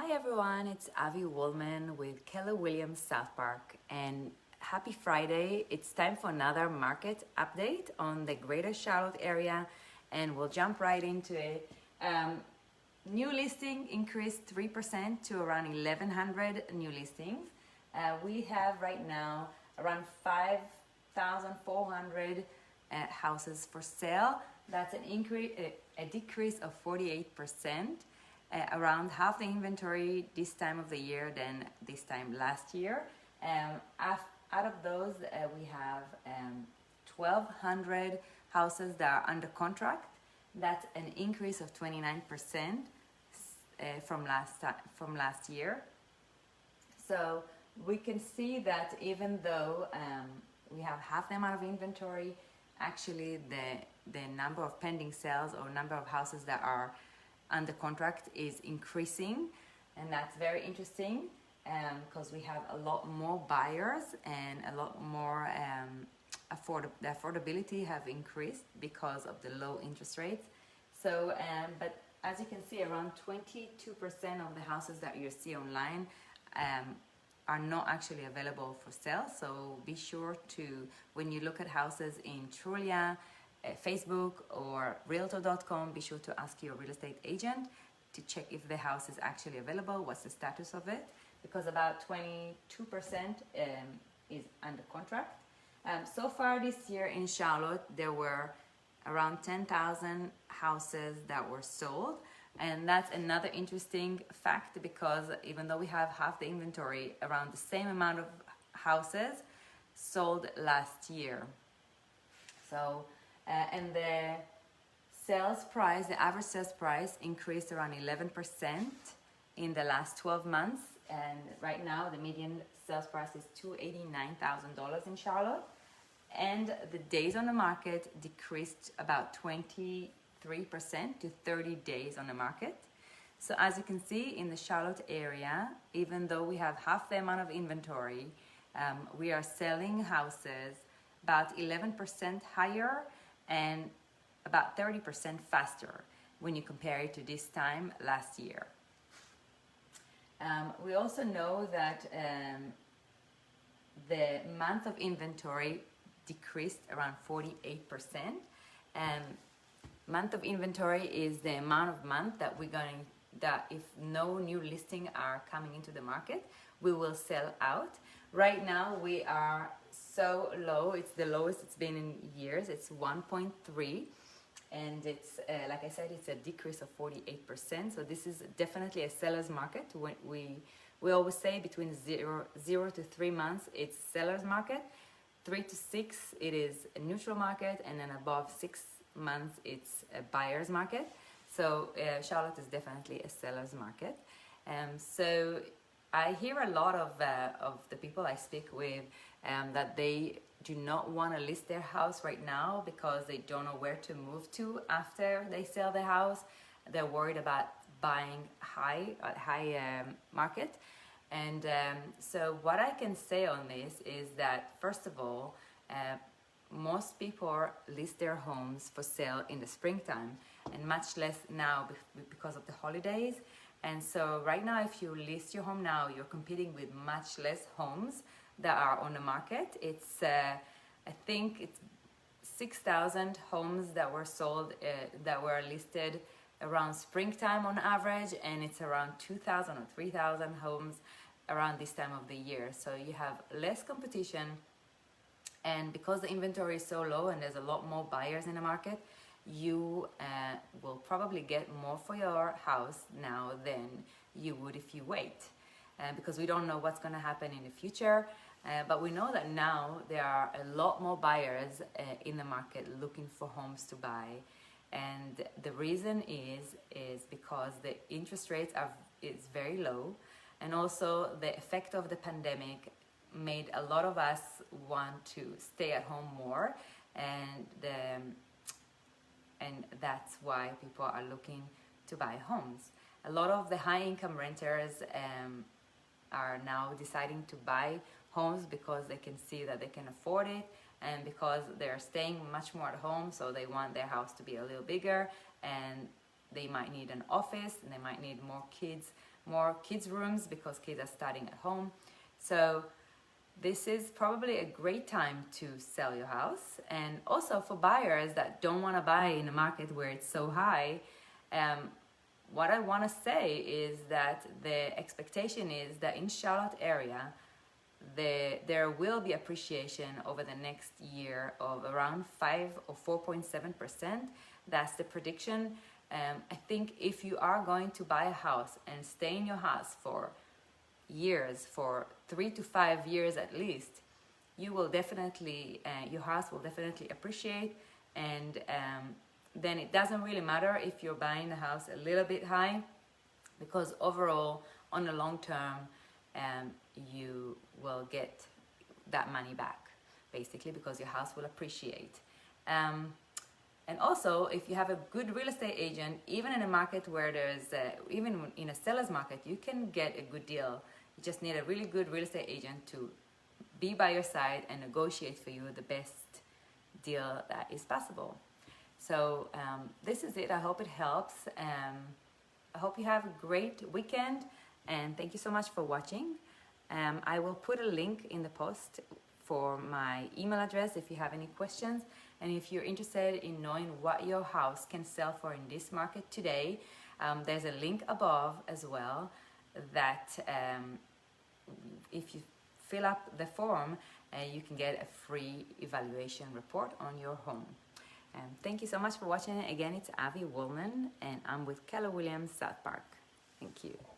Hi everyone, it's Avi Woolman with Keller Williams South Park, and happy Friday. It's time for another market update on the greater Charlotte area, and we'll jump right into it. New listing increased 3% to around 1,100 new listings. We have right now around 5,400 houses for sale. That's an increase, a decrease of 48%. Around half the inventory this time of the year than this time last year. Out of those, we have 1,200 houses that are under contract. That's an increase of 29% from last year. So we can see that even though we have half the amount of inventory, actually the number of pending sales or number of houses that are under contract is increasing, and that's very interesting because we have a lot more buyers and a lot more the affordability have increased because of the low interest rates. So but as you can see, around 22% of the houses that you see online are not actually available for sale. So be sure to, when you look at houses in Trulia, Facebook or realtor.com, be sure to ask your real estate agent to check if the house is actually available, what's the status of it, because about 22% is under contract. So far this year in Charlotte, there were around 10,000 houses that were sold, and that's another interesting fact because even though we have half the inventory, around the same amount of houses sold last year. So and the sales price, the average sales price increased around 11% in the last 12 months. And right now the median sales price is $289,000 in Charlotte. And the days on the market decreased about 23% to 30 days on the market. So as you can see in the Charlotte area, even though we have half the amount of inventory, we are selling houses about 11% higher and about 30% faster when you compare it to this time last year. We also know that the month of inventory decreased around 48%. Month of inventory is the amount of month that that if no new listing are coming into the market, we will sell out. Right now we are so low, it's the lowest it's been in years. It's 1.3, and it's like I said, it's a decrease of 48%. So this is definitely a seller's market. When we always say between 0 to 3 months it's seller's market, 3 to 6 it is a neutral market, and then above 6 months it's a buyer's market. So Charlotte is definitely a seller's market. So I hear a lot of the people I speak with that they do not want to list their house right now because they don't know where to move to after they sell the house. They're worried about buying high market. And so what I can say on this is that, first of all, most people list their homes for sale in the springtime, and much less now because of the holidays. And so right now, if you list your home now, you're competing with much less homes that are on the market. It's I think it's 6,000 homes that were sold, that were listed around springtime on average, and it's around 2,000 or 3,000 homes around this time of the year. So you have less competition, and because the inventory is so low and there's a lot more buyers in the market, you will probably get more for your house now than you would if you wait, because we don't know what's going to happen in the future. But we know that now there are a lot more buyers in the market looking for homes to buy, and the reason is because the interest rates is very low, and also the effect of the pandemic made a lot of us want to stay at home more, and that's why people are looking to buy homes. A lot of the high-income renters are now deciding to buy homes because they can see that they can afford it, and because they're staying much more at home, so they want their house to be a little bigger, and they might need an office, and they might need more kids rooms because kids are studying at home. So this is probably a great time to sell your house. And also for buyers that don't want to buy in a market where it's so high, what I want to say is that the expectation is that in Charlotte area, there will be appreciation over the next year of around 5 or 4.7%. That's the prediction. I think if you are going to buy a house and stay in your house for years, for 3 to 5 years at least, you will definitely, your house will definitely appreciate. And then it doesn't really matter if you're buying the house a little bit high, because overall, on the long term, you will get that money back, basically, because your house will appreciate. And also, if you have a good real estate agent, even in a market where even in a seller's market, you can get a good deal. You just need a really good real estate agent to be by your side and negotiate for you the best deal that is possible. So this is it. I hope it helps. I hope you have a great weekend, and thank you so much for watching. I will put a link in the post for my email address if you have any questions, and if you're interested in knowing what your house can sell for in this market today, there's a link above as well that if you fill up the form, you can get a free evaluation report on your home. Thank you so much for watching. Again, it's Avi Woolman, and I'm with Keller Williams South Park. Thank you.